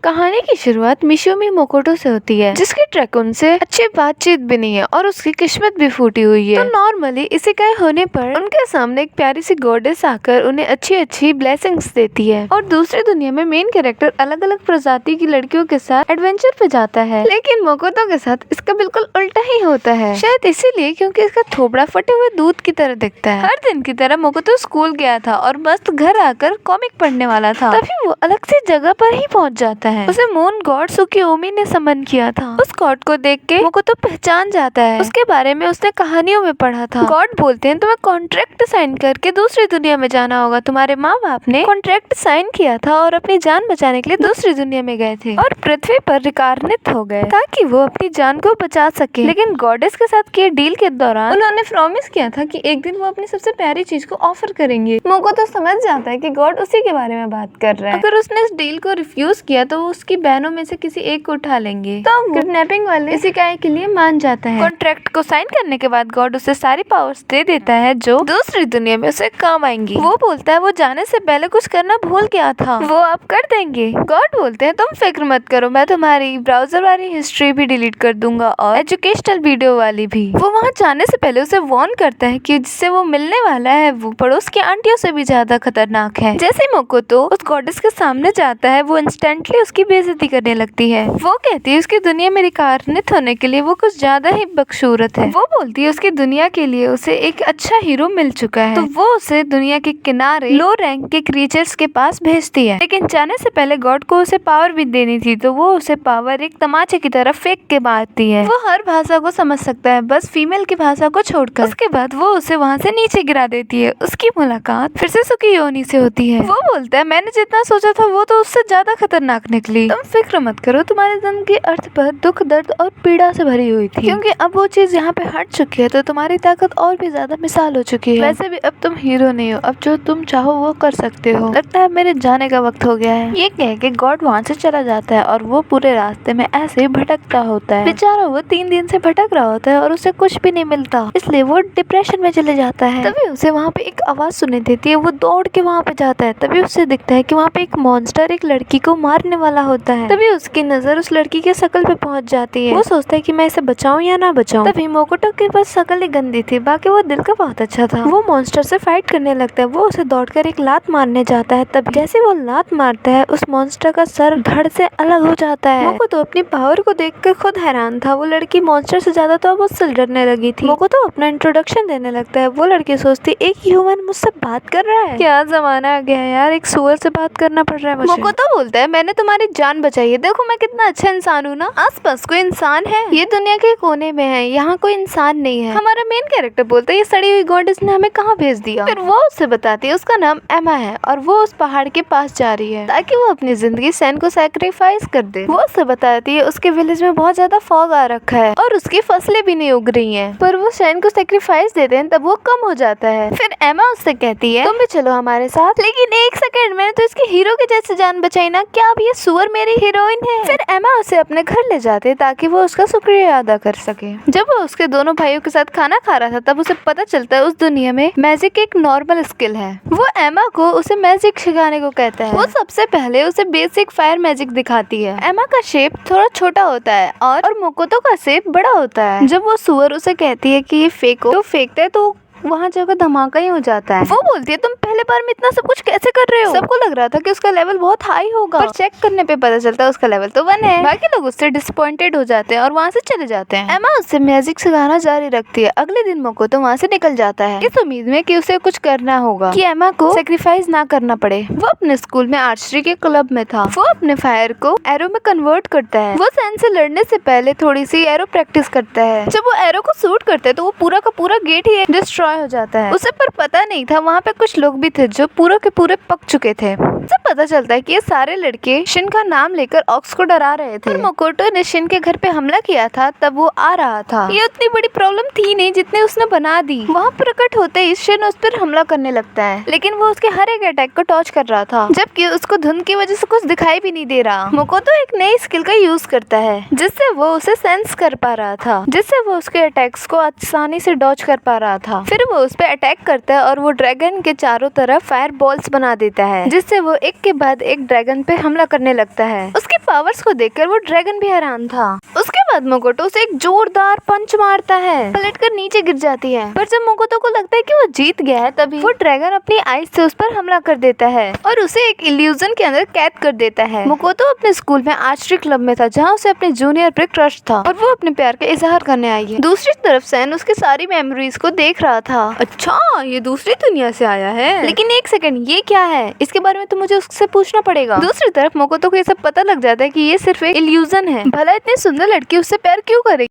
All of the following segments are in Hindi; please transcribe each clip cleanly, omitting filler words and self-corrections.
कहानी की शुरुआत मिशोमी मोकोटो से होती है, जिसकी ट्रैकुन से अच्छी बातचीत भी नहीं है और उसकी किस्मत भी फूटी हुई है। तो नॉर्मली इसेकाई होने पर उनके सामने एक प्यारी सी गॉडेस आकर उन्हें अच्छी अच्छी ब्लेसिंग्स देती है और दूसरी दुनिया में मेन कैरेक्टर अलग अलग प्रजाति की लड़कियों के साथ एडवेंचर पे जाता है। लेकिन मोकोटो के साथ इसका बिल्कुल उल्टा ही होता है, शायद इसीलिए क्योंकि इसका थोबड़ा फटे हुए दूध की तरह दिखता है। हर दिन की तरह मोकोटो स्कूल गया था और मस्त घर आकर कॉमिक पढ़ने वाला था, तभी वो अलग सी जगह पर ही पहुंच जाता है। उसे मून गॉड सुकियोमी ने समन किया था। उस गॉड को देख के मोकोटो पहचान जाता है, उसके बारे में उसने कहानियों में पढ़ा था। गॉड बोलते हैं तुम्हें कॉन्ट्रैक्ट साइन करके दूसरी दुनिया में जाना होगा। तुम्हारे माँ बाप ने कॉन्ट्रैक्ट साइन किया था और अपनी जान बचाने के लिए दूसरी दुनिया में गए थे और पृथ्वी पर रिकारनित हो गए ताकि वो अपनी जान को बचा सके। लेकिन गॉडेस के साथ किए डील के दौरान उन्होंने प्रॉमिस किया था कि एक दिन वो अपनी सबसे प्यारी चीज को ऑफर करेंगे। मोकोटो समझ जाता है कि गॉड उसी के बारे में बात कर रहा है। अगर उसने इस डील को रिफ्यूज किया तो वो उसकी बहनों में से किसी एक को उठा लेंगे। तो किडनैपिंग वाले इसेकाई के लिए मान जाता है। कॉन्ट्रैक्ट को साइन करने के बाद गॉड उसे सारी पावर्स दे देता है जो दूसरी दुनिया में उसे काम आएंगी। वो बोलता है वो जाने से पहले कुछ करना भूल गया था, वो आप कर देंगे। गॉड बोलते हैं तुम फिक्र मत करो, मैं तुम्हारी ब्राउजर वाली हिस्ट्री भी डिलीट कर दूंगा और एजुकेशनल वीडियो वाली भी। वो वहाँ जाने से पहले उसे वार्न करता है कि जिससे वो मिलने वाला है वो पड़ोस की आंटियों से भी ज्यादा खतरनाक है। जैसे मोकोटो उस गॉडेस के सामने जाता है वो इंस्टेंटली उसकी बेइज्जती करने लगती है। वो कहती है उसकी दुनिया में रिकारनित होने के लिए वो कुछ ज्यादा ही बदसूरत है। वो बोलती है उसकी दुनिया के लिए उसे एक अच्छा हीरो मिल चुका है, तो वो उसे दुनिया के किनारे लो रैंक के क्रीचर्स के पास भेजती है। लेकिन जाने से पहले गॉड को उसे पावर भी देनी थी, तो वो उसे पावर एक तमाचे की तरफ फेंक के मारती है। वो हर भाषा को समझ सकता है, बस फीमेल की भाषा को छोड़कर। उसके बाद वो उसे वहाँ से नीचे गिरा देती है। उसकी मुलाकात फिर से सुकियोमी से होती है। वो बोलता है मैंने जितना सोचा था वो तो उससे ज्यादा खतरनाक निकली। तुम फिक्र मत करो, तुम्हारे जन्म की अर्थ पर दुख दर्द और पीड़ा से भरी हुई थी, क्योंकि अब वो चीज यहाँ पे हट चुकी है तो तुम्हारी ताकत और भी ज्यादा मिसाल हो चुकी है। वैसे भी अब तुम हीरो नहीं हो, अब जो तुम चाहो वो कर सकते हो। लगता है मेरे जाने का वक्त हो गया है। ये कह के गॉड वहाँ से चला जाता है और वो पूरे रास्ते में ऐसे ही भटकता होता है। बेचारा वो 3 दिन से भटक रहा होता है और उसे कुछ भी नहीं मिलता, इसलिए वो डिप्रेशन में चले जाता है। तभी उसे वहाँ पे एक आवाज सुनाई देती है। वो दौड़ के वहाँ पे जाता है। तभी उसे दिखता है कि वहाँ पे एक मॉन्स्टर एक लड़की को मारने वाला होता है। तभी उसकी नजर उस लड़की के शकल पे पहुंच जाती है। वो सोचता है कि मैं इसे बचाऊं या ना बचाऊं। तभी मोकोटो के पास शकल ही गंदी थी, बाकी वो दिल का बहुत अच्छा था। वो मॉन्स्टर से फाइट करने लगता है। वो उसे दौड़कर एक लात मारने जाता है। तब जैसे वो लात मारता है उस मॉन्स्टर का सर धड़ से अलग हो जाता है। मोकोटो अपनी पावर को देखकर खुद हैरान था। वो लड़की मॉन्स्टर से ज्यादा तो अब उससे डरने लगी थी। मोकोटो अपना इंट्रोडक्शन देने लगता है। वो लड़की सोचती एक ह्यूमन मुझसे बात कर रहा है, क्या जमाना आ गया है यार, एक सुअर से बात करना पड़ रहा है मुझे। मोकोटो बोलता है मैंने तुम्हारी जान बचाई है, देखो मैं कितना अच्छा इंसान हूँ ना। आसपास कोई इंसान है? ये दुनिया के कोने में है, यहाँ कोई इंसान नहीं है। हमारा मेन कैरेक्टर बोलता है ये सड़ी हुई गॉडेस ने हमें कहाँ भेज दिया। फिर वो उससे बताती है उसका नाम एमा है और वो उस पहाड़ के पास जा रही है ताकि वो अपनी जिंदगी सैन को सैक्रिफाइस कर दे। वो उससे बताती है उसके विलेज में बहुत ज्यादा फॉग आ रखा है और उसकी फसलें भी नहीं उग रही हैं, पर वो सैन को सैक्रिफाइस देते हैं तब वो कम हो जाता है। फिर एमा उससे कहती है तुम भी चलो हमारे साथ। लेकिन एक सेकंड, मैंने तो इसकी हीरो की जैसे जान बचाई ना, क्या अब ये सुअर मेरी हीरोइन है? फिर एमा उसे अपने घर ले जाते ताकि वो उसका शुक्रिया अदा कर सके। जब वो उसके दोनों भाइयों के साथ खाना खा रहा था तब उसे पता चलता है उस दुनिया में मैजिक एक नॉर्मल स्किल है। वो एमा को उसे मैजिक सिखाने को कहता है। वो सबसे पहले उसे बेसिक फायर मैजिक दिखाती है। एमा का शेप थोड़ा छोटा होता है और मोकोटो का शेप बड़ा होता है। जब वो सुअर उसे कहती है कि ये फेंको, तो फेंकता है तो वहाँ जगह धमाका ही हो जाता है। वो बोलती है तुम पहले बार में इतना सब कुछ कैसे कर रहे हो? सबको लग रहा था कि उसका लेवल बहुत हाई होगा, पर चेक करने पे पता चलता है उसका लेवल तो 1 है। बाकी लोग उससे डिसअपॉइंटेड हो जाते हैं और वहाँ से चले जाते हैं। एमा उससे मैजिक सिखाना जारी रखती है। अगले दिन मोकोटो वहाँ से निकल जाता है इस उम्मीद में कि उसे कुछ करना होगा कि एमा को सेक्रीफाइस ना करना पड़े। वो अपने स्कूल में आर्चरी के क्लब में था। वो अपने फायर को एरो में कन्वर्ट करता है। वो सैन से लड़ने से पहले थोड़ी सी एरो प्रैक्टिस करता है। जब वो एरो को शूट करता है तो वो पूरा का पूरा गेट ही डिस्ट्रॉय हो जाता है। उसे पर पता नहीं था वहाँ पे कुछ लोग भी थे जो पूरे के पूरे पक चुके थे। उसे पता चलता है कि ये सारे लड़के शिन का नाम लेकर ऑक्स को डरा रहे थे। मोकोटो ने शिन के घर पे हमला किया था तब वो आ रहा था। ये उतनी बड़ी प्रॉब्लम थी नहीं जितने उसने बना दी। वहाँ प्रकट होते ही शिन उस पर हमला करने लगता है, लेकिन वो उसके हर एक अटैक को टॉच कर रहा था, जबकि उसको धुंध की वजह से कुछ दिखाई भी नहीं दे रहा। मोकोटो एक नई स्किल का यूज करता है जिससे वो उसे सेंस कर पा रहा था, जिससे वो उसके अटैक्स को आसानी से डॉच कर पा रहा था। फिर वो उस पर अटैक करता है और वो ड्रैगन के चारों तरफ फायर बॉल्स बना देता है, जिससे वो वो एक के बाद एक ड्रैगन पे हमला करने लगता है। उसके पावर्स को देखकर वो ड्रैगन भी हैरान था। उसके बाद मोकोटो उसे एक जोरदार पंच मारता है, पलटकर नीचे गिर जाती है। पर जब मोकोटो को लगता है कि वो जीत गया है, तभी वो ड्रैगन अपनी आइज से उस पर हमला कर देता है और उसे एक इल्यूजन के अंदर कैद कर देता है। मोकोटो अपने स्कूल में आर्चरी क्लब में था, जहाँ उसे अपने जूनियर पे क्रश था और वो अपने प्यार का इजहार करने आई है। दूसरी तरफ सैन उसकी सारी मेमोरीज को देख रहा था। अच्छा, ये दूसरी दुनिया से आया है, लेकिन एक सेकंड, ये क्या है? इसके बारे में तो मुझे उससे पूछना पड़ेगा। दूसरी तरफ मोकोटो को ये सब पता लग जाता है कि ये सिर्फ एक इल्यूजन है। भला इतनी सुंदर लड़की उससे प्यार क्यों करेगी?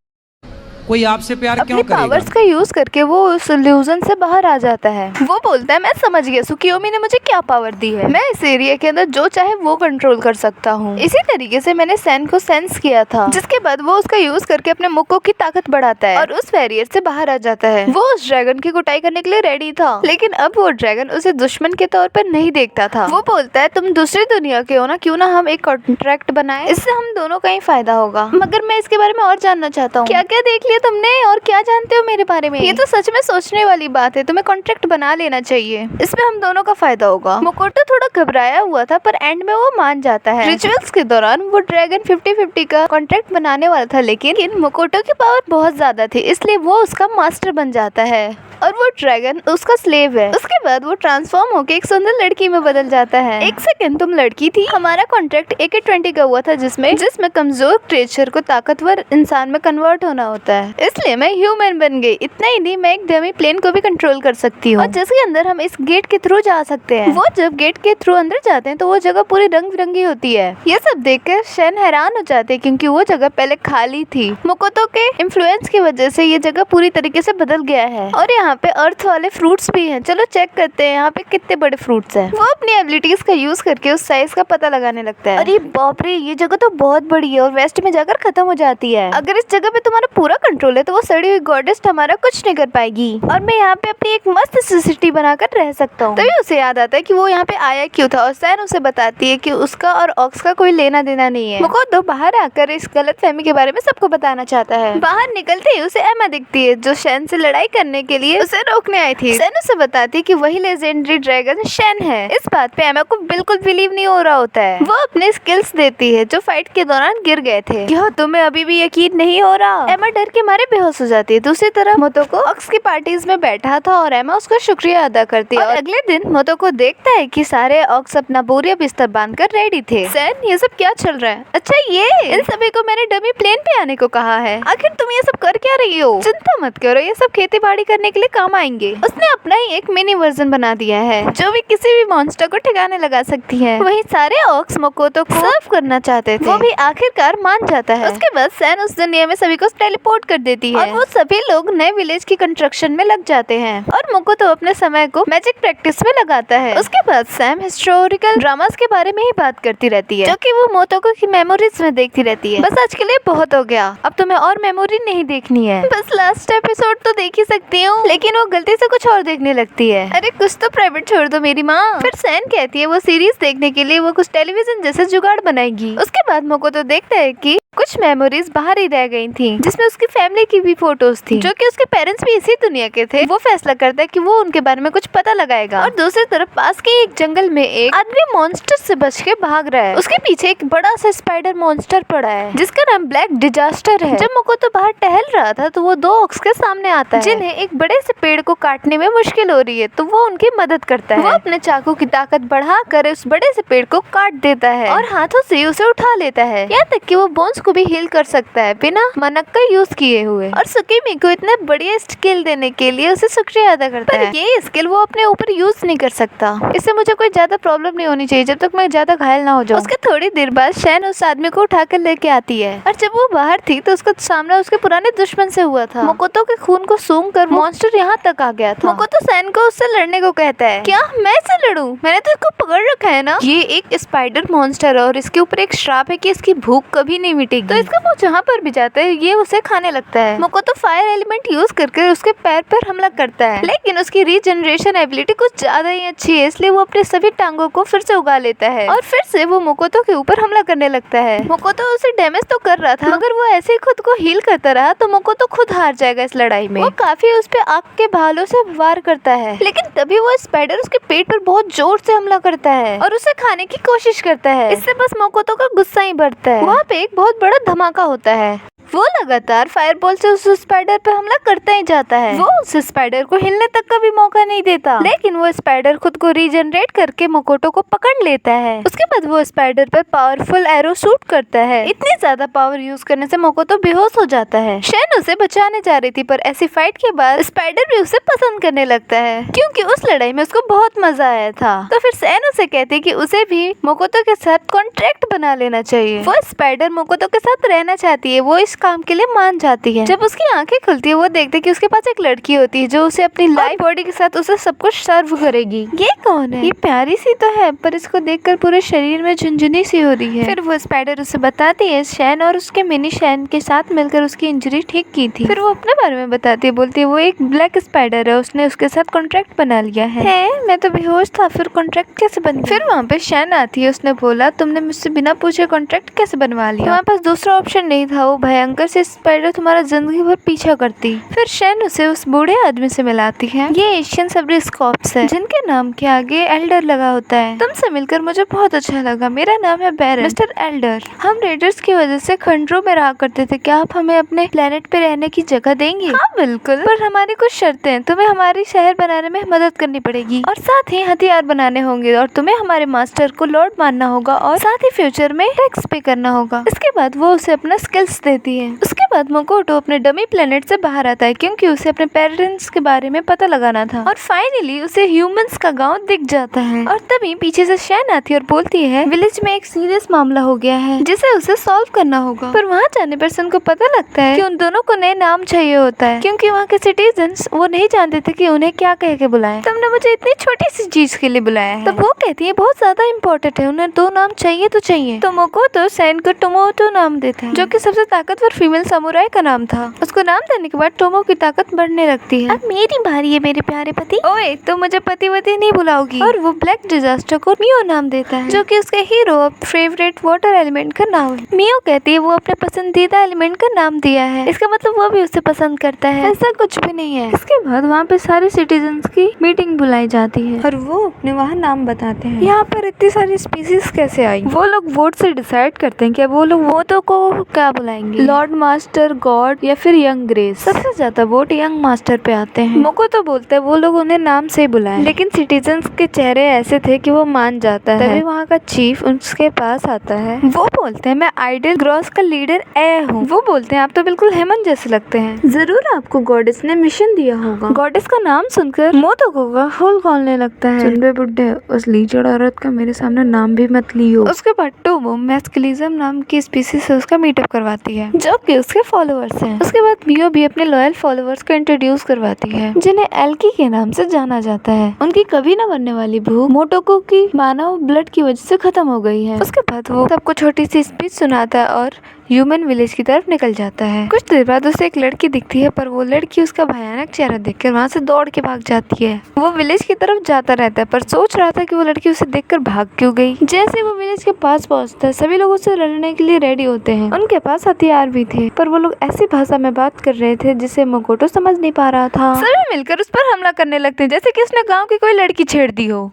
कोई आपसे प्यार क्यों करेगा? अपने पावर्स का यूज करके वो उस इल्यूजन से बाहर आ जाता है। वो बोलता है, मैं समझ गया सुकियोमी ने मुझे क्या पावर दी है। मैं इस एरिया के अंदर जो चाहे वो कंट्रोल कर सकता हूँ। इसी तरीके से मैंने सैन को सेंस किया था, जिसके बाद वो उसका यूज करके अपने मुक्को की ताकत बढ़ाता है और उस बैरियर से बाहर आ जाता है। वो उस ड्रैगन की कुटाई करने के लिए रेडी था, लेकिन अब वो ड्रैगन उसे दुश्मन के तौर पर नहीं देखता था। वो बोलता है, तुम दूसरी दुनिया के हो ना, क्यों ना हम एक कॉन्ट्रैक्ट बनाए, इससे हम दोनों का ही फायदा होगा। मगर मैं इसके बारे में और जानना चाहता हूँ। क्या क्या देख लिया तुमने और क्या जानते हो मेरे बारे में? ये तो सच में सोचने वाली बात है। तुम्हें कॉन्ट्रैक्ट बना लेना चाहिए, इसमें हम दोनों का फायदा होगा। मोकोटो थोड़ा घबराया हुआ था, पर एंड में वो मान जाता है। रिचुअल्स के दौरान वो ड्रैगन 50-50 का कॉन्ट्रैक्ट बनाने वाला था, लेकिन मोकोटो की पावर बहुत ज्यादा थी, इसलिए वो उसका मास्टर बन जाता है और वो ड्रैगन उसका स्लेव है। उसके बाद वो ट्रांसफॉर्म होकर एक सुंदर लड़की में बदल जाता है। एक सेकंड, तुम लड़की थी? हमारा कॉन्ट्रैक्ट AK-20 का हुआ था, जिसमें कमजोर क्रिएचर को ताकतवर इंसान में कन्वर्ट होना होता है, इसलिए मैं ह्यूमन बन गई। इतना ही नहीं, मैं एक डमी प्लेन को भी कंट्रोल कर सकती हूँ और जिसके अंदर हम इस गेट के थ्रू जा सकते हैं। वो जब गेट के थ्रू अंदर जाते हैं तो वो जगह पूरी रंग बिरंगी होती है। ये सब देखकर शैन हैरान हो जाते हैं, क्योंकि वो जगह पहले खाली थी। मोकोटो के इन्फ्लुएंस की वजह से ये जगह पूरी तरीके से बदल गया है और यहाँ पे अर्थ वाले फ्रूट्स भी हैं। चलो चेक करते हैं यहाँ पे कितने बड़े फ्रूट्स हैं। वो अपनी एबिलिटीज का यूज करके उस साइज का पता लगाने लगता है। अरे बाप रे, ये जगह तो बहुत बड़ी है और वेस्ट में जाकर खत्म हो जाती है। अगर इस जगह पे तुम्हारा पूरा कंट्रोल है तो वो सड़ी हुई गॉडेस हमारा कुछ नहीं कर पाएगी और मैं यहाँ पे अपनी एक मस्त सिटी बनाकर रह सकता हूँ। तभी उसे याद आता है कि वो यहाँ पे आया क्यों था और सैन उसे बताती है कि उसका और ऑक्स का कोई लेना देना नहीं है। मोकोटो बाहर आकर इस गलतफहमी के बारे में सबको बताना चाहता है। बाहर निकलते ही उसे एमा दिखती है, जो शैन से लड़ाई करने के लिए उसे रोकने आई थी। सैन उसे बताती है कि वही लेजेंडरी ड्रैगन शैन है। इस बात पे एमा को बिल्कुल बिलीव नहीं हो रहा होता है। वो अपने स्किल्स देती है जो फाइट के दौरान गिर गए थे। क्या तुम्हें अभी भी यकीन नहीं हो रहा? एमा डर के मारे बेहोश हो जाती है। दूसरी तरफ मोटोको ऑक्स की पार्टीज में बैठा था और एमा उसका शुक्रिया अदा करती है और अगले दिन मोटोको देखता है कि सारे ऑक्स अपना बोरिया बिस्तर बांधकर रेडी थे। सैन, ये सब क्या चल रहा है? अच्छा, ये इन सभी को मैंने डमी प्लेन पे आने को कहा है। आखिर तुम ये सब कर क्या रही हो? चिंता मत करो, ये सब खेती बाड़ी करने के लिए काम आएंगे। उसने अपना ही एक मिनी वर्जन बना दिया है जो भी किसी भी मॉन्स्टर को ठिकाने लगा सकती है। वही सारे ऑक्स मोकोटो को सर्व करना चाहते थे। वो भी आखिरकार मान जाता है। उसके बाद सैन उस दुनिया में सभी को टेलीपोर्ट कर देती है और वो सभी लोग नए विलेज की कंस्ट्रक्शन में लग जाते हैं और मोकोटो अपने समय को मैजिक प्रैक्टिस में लगाता है। उसके बाद सैम हिस्टोरिकल ड्रामास के बारे में ही बात करती रहती है, जो कि वो मोटोको की मेमोरीज में देखती रहती है। बस आज के लिए बहुत हो गया, अब तुम्हें और मेमोरी नहीं देखनी है। बस लास्ट एपिसोड तो देख ही सकती हूँ, लेकिन वो गलती से कुछ और देखने लगती है। अरे कुछ तो प्राइवेट छोड़ दो मेरी माँ। फिर सैन कहती है वो सीरीज देखने के लिए वो कुछ टेलीविजन जैसे जुगाड़ बनाएगी। उसके बाद मोकोटो देखता है कि कुछ मेमोरीज बाहर ही रह गई थी, जिसमें उसकी फैमिली की भी फोटोज थी, जो कि उसके पेरेंट्स भी इसी दुनिया के थे। वो फैसला करता है कि वो उनके बारे में कुछ पता लगाएगा और दूसरी तरफ पास के एक जंगल में एक आदमी मॉन्स्टर से बच के भाग रहा है। उसके पीछे एक बड़ा सा स्पाइडर मॉन्स्टर पड़ा है, जिसका नाम ब्लैक डिजास्टर है। जब मोकोटो बाहर टहल रहा था तो वो दो ऑक्स के सामने आता है, जिन्हें एक बड़े से पेड़ को काटने में मुश्किल हो रही है, तो वो उनकी मदद करता है। वो अपने चाकू की ताकत बढ़ाकर उस बड़े से पेड़ को काट देता है और हाथों से उसे उठा लेता है, यहाँ तक कि वो बोन्स को भी हील कर सकता है बिना मनक का यूज किए हुए। और सुकीमी को इतने बढ़िया स्किल देने के लिए उसे शुक्रिया अदा करता है। ये स्किल वो अपने ऊपर यूज नहीं कर सकता। इससे मुझे कोई ज्यादा प्रॉब्लम नहीं होनी चाहिए जब तक मैं ज्यादा घायल ना हो जाऊं। उसके थोड़ी देर बाद शैन उस आदमी को उठाकर लेके आती है और जब वो बाहर थी तो उसका सामना उसके पुराने दुश्मन से हुआ था। मोकोटो के खून को सूंघ कर मॉन्स्टर यहाँ तक आ गया था। मोकोटो शैन को उससे लड़ने को कहता है। क्या मैं इससे लड़ूं? मैंने तो इसको पकड़ रखा है ना। ये एक स्पाइडर मॉन्स्टर है और इसके ऊपर एक श्राप है कि इसकी भूख कभी नहीं मिटेगी। तो इसका मुंह जहाँ पर भी जाता है ये उसे खाने लगता है। मोकोतो फायर एलिमेंट यूज करके उसके पैर पर हमला करता है, लेकिन उसकी रीजनरेशन एबिलिटी कुछ ज्यादा ही अच्छी है, इसलिए वो अपने सभी टांगों को फिर से उगा लेता है और फिर से वो मोकोतो के ऊपर हमला करने लगता है। मोकोतो उसे डैमेज तो कर रहा था, मगर वो ऐसे ही खुद को हील करता रहा तो मोकोतो खुद हार जाएगा इस लड़ाई में। वो काफी उस पे आग के भालों से वार करता है, लेकिन तभी वो स्पाइडर उसके पेट पर बहुत जोर से हमला करता है और उसे खाने की कोशिश करता है। इससे बस मोकोतो का गुस्सा ही बढ़ता है। वहाँ पे एक बहुत बड़ा धमाका होता है। वो लगातार फायरबॉल से उस स्पाइडर पे हमला करता ही जाता है। वो उस स्पाइडर को हिलने तक का भी मौका नहीं देता, लेकिन वो स्पाइडर खुद को रीजनरेट करके मोकोटो को पकड़ लेता है। उसके बाद वो स्पाइडर पर पावरफुल एरो शूट करता है। इतनी ज्यादा पावर यूज करने से मोकोटो बेहोश हो जाता है। शेन उसे बचाने जा रही थी, पर ऐसी फाइट के बाद स्पाइडर भी उसे पसंद करने लगता है, क्योंकि उस लड़ाई में उसको बहुत मजा आया था। तो फिर शेन उसे कहती कि उसे भी मोकोटो के साथ कॉन्ट्रैक्ट बना लेना चाहिए। वो स्पाइडर मोकोटो के साथ रहना चाहती है, वो इस काम के लिए मान जाती है। जब उसकी आंखें खुलती है वो देखते है कि उसके पास एक लड़की होती है जो उसे अपनी लाइफ बॉडी के साथ उसे सब कुछ सर्व करेगी। ये कौन है? ये प्यारी सी तो है, पर इसको देखकर पूरे शरीर में झुंझुनी सी हो रही है। फिर वो स्पाइडर उसे बताती है शैन और उसके मिनी शैन के साथ मिलकर उसकी इंजरी ठीक की थी। फिर वो अपने बारे में बताती है, बोलती है वो एक ब्लैक स्पाइडर है, उसने उसके साथ कॉन्ट्रैक्ट बना लिया है। मैं तो बेहोश था, फिर कॉन्ट्रैक्ट कैसे बन गया? फिर वहाँ पे शैन आती है, उसने बोला तुमने मुझसे बिना पूछे कॉन्ट्रैक्ट कैसे बनवा लिया? तुम्हारे पास दूसरा ऑप्शन नहीं था, वो भयंकर से स्पाइडर तुम्हारा जिंदगी भर पीछा करती। फिर शैन उसे उस बूढ़े आदमी से मिलाती है। ये एशियन सबरिस्कॉप्स है, जिनके नाम के आगे एल्डर लगा होता है। तुमसे मिलकर मुझे बहुत अच्छा लगा, मेरा नाम है बैरन, मिस्टर एल्डर। हम रेडर्स की वजह से खंडरों में रहा करते थे, क्या आप हमें अपने प्लेनेट पे रहने की जगह देंगे? हाँ बिल्कुल, पर हमारी कुछ शर्तें हैं। तुम्हें हमारी शहर बनाने में मदद करनी पड़ेगी और साथ ही हथियार बनाने होंगे, और तुम्हें हमारे मास्टर को लॉर्ड मानना होगा और साथ ही फ्यूचर में टैक्स पे करना होगा। इसके बाद वो उसे अपना स्किल्स देती है। उसके बाद मोकोटो अपने डमी प्लेनेट से बाहर आता है, क्योंकि उसे अपने पेरेंट्स के बारे में पता लगाना था। और फाइनली उसे ह्यूमंस का गांव दिख जाता है। और तभी पीछे से शैन आती है और बोलती है विलेज में एक सीरियस मामला हो गया है जिसे उसे सॉल्व करना होगा। पर वहाँ जाने पर सन को पता लगता है कि उन दोनों को नए नाम चाहिए होता है, क्योंकि वहाँ के सिटीजन्स वो नहीं जानते थे कि उन्हें क्या कह के बुलाएं। तुमने मुझे इतनी छोटी सी चीज के लिए बुलाया है। तब वो कहती है बहुत ज्यादा इम्पोर्टेंट है, उन्हें 2 नाम चाहिए तो चाहिए। तो मोकोतो शैन को टोमोटो नाम देता है, जो कि सबसे ताकतवर फीमेल समुराई का नाम था। उसको नाम देने के बाद टोमो की ताकत बढ़ने लगती है। अब मेरी बारी है मेरे प्यारे पति। ओए तो मुझे पतिवती नहीं बुलाओगी? और वो ब्लैक डिजास्टर को मियो नाम देता है, जो कि उसके हीरो फेवरेट वाटर एलिमेंट का नाम है। मियो कहती है वो अपने पसंदीदा एलिमेंट का नाम दिया है, इसका मतलब वो भी उसे पसंद करता है। ऐसा कुछ भी नहीं है। इसके बाद वहाँ पे सारे सिटीजन्स की मीटिंग बुलाई जाती है और वो अपने वहाँ नाम बताते हैं। यहाँ पर इतनी सारी स्पीसीज कैसे आई? वो लोग वोट से डिसाइड करते हैं कि वो लोग वोटों को क्या बुलाएंगे, लॉर्ड मास्टर, गॉड या फिर यंग ग्रेस। सबसे ज्यादा वोट यंग मास्टर पे आते हैं। मोकोतो बोलता है वो लोग उन्हें नाम से बुलाएं, लेकिन सिटीजन्स के चेहरे ऐसे थे कि वो मान जाता है। तभी वहाँ का चीफ उसके पास आता है। वो बोलते हैं मैं आइडल ग्रॉस का लीडर ए हूँ। वो बोलते हैं आप तो बिल्कुल हेमन जैसे लगते हैं, जरूर आपको गॉडेस ने मिशन दिया होगा। गॉडेस का नाम सुनकर मोतोको का खून खौलने लगता है। सुन बे बुड्ढे, उस लीचड़ औरत का मेरे सामने नाम भी मत लियो। उसके बाद टोमो मैस्कुलिज्म नाम की स्पीसीज से उसका मीटअप करवाती है, जो कि उसके फॉलोअर्स हैं। उसके बाद मियो भी अपने लॉयल फॉलोअर्स को इंट्रोड्यूस करवाती है, जिन्हें एल्की के नाम से जाना जाता है। उनकी कभी न बनने वाली भूख मोटोको की मानव ब्लड की वजह से खत्म हो गई है। उसके बाद वो सबको छोटी सी स्पीच सुनाता है और ह्यूमन विलेज की तरफ निकल जाता है। कुछ देर बाद उसे एक लड़की दिखती है, पर वो लड़की उसका भयानक चेहरा देखकर वहाँ से दौड़ के भाग जाती है। वो विलेज की तरफ जाता रहता है, पर सोच रहा था कि वो लड़की उसे देखकर भाग क्यों गई। जैसे वो विलेज के पास पहुँचता है, सभी लोग उससे लड़ने के लिए रेडी होते हैं। उनके पास हथियार भी थे, पर वो लोग ऐसी भाषा में बात कर रहे थे जिसे मोकोटो समझ नहीं पा रहा था। सभी मिलकर उस पर हमला करने लगते हैं, जैसे कि उसने गाँव की कोई लड़की छेड़ दी हो।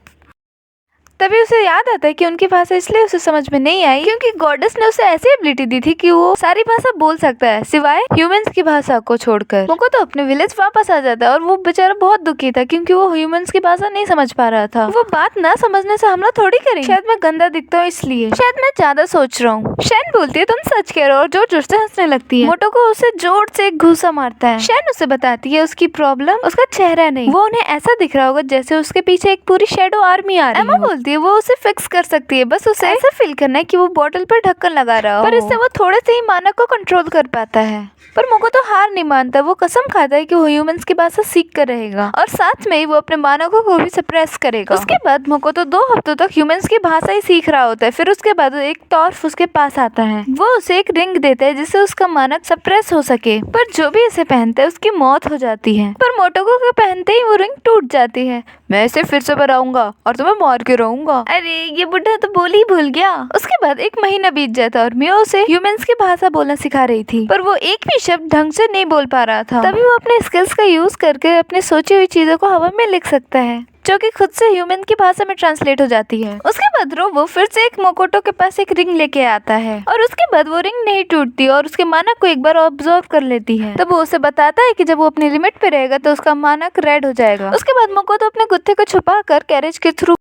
तभी उसे याद आता है कि उनकी भाषा इसलिए उसे समझ में नहीं आई क्योंकि गॉडेस ने उसे ऐसी एबिलिटी दी थी कि वो सारी भाषा बोल सकता है सिवाय ह्यूमंस की भाषा को छोड़कर। मोको तो अपने विलेज वापस आ जाता है और वो बेचारा बहुत दुखी था क्योंकि वो ह्यूमंस की भाषा नहीं समझ पा रहा था। वो बात ना समझने से हमला थोड़ी करेंगे, शायद मैं गंदा दिखता हूँ इसलिए, शायद मैं ज्यादा सोच रहा हूँ। शैन बोलती है तुम सच कह रहे हो और जोर जोर से हंसने लगती है। मोटो को उसे जोर से एक घूसा मारता है। शैन उसे बताती है उसकी प्रॉब्लम उसका चेहरा नहीं, वो उन्हें ऐसा दिख रहा होगा जैसे उसके पीछे एक पूरी शैडो आर्मी आ रही है। एमा बोलती बोलती है वो उसे फिक्स कर सकती है, बस उसे ऐसा फील करना है कि वो बॉटल पर ढक्कन लगा रहा हो, पर इससे वो थोड़े से ही मानक को कंट्रोल कर पाता है। पर मोकोतो हार नहीं मानता, वो कसम खाता है कि वो ह्यूमंस की भाषा सीख कर रहेगा और साथ में ही वो अपने मानकों को भी सप्रेस करेगा। उसके बाद मोकोतो 2 हफ्तों तक ह्यूमंस की भाषा ही सीख रहा होता है। फिर उसके बाद एक टॉर्फ उसके पास आता है, वो उसे एक रिंग देता है जिससे उसका मानक सप्रेस हो सके, पर जो भी इसे पहनता है उसकी मौत हो जाती है। पर मोटोको के पहनते ही वो रिंग टूट जाती है। मैं इसे फिर से बनाऊंगा और तुम्हें मार के रहूंगा। अरे ये बुढ़ा तो बोल ही भूल गया। उसके बाद 1 महीना बीत जाता और मियो उसे ह्यूमंस की भाषा बोलना सिखा रही थी, पर वो एक भी शब्द ढंग से नहीं बोल पा रहा था। तभी वो अपने स्किल्स का यूज करके अपनी सोची हुई चीजों को हवा में लिख सकता है, जो कि खुद से ह्यूमन की भाषा में ट्रांसलेट हो जाती है। उसके बाद वो फिर से एक मोकोटो के पास एक रिंग लेके आता है और उसके बाद वो रिंग नहीं टूटती और उसके मानक को एक बार ऑब्जर्व कर लेती है। तब वो उसे बताता है कि जब वो अपनी लिमिट पे रहेगा तो उसका मानक रेड हो जाएगा। उसके बाद मोकोटो अपने कुत्ते को छुपा कर कैरेज के थ्रू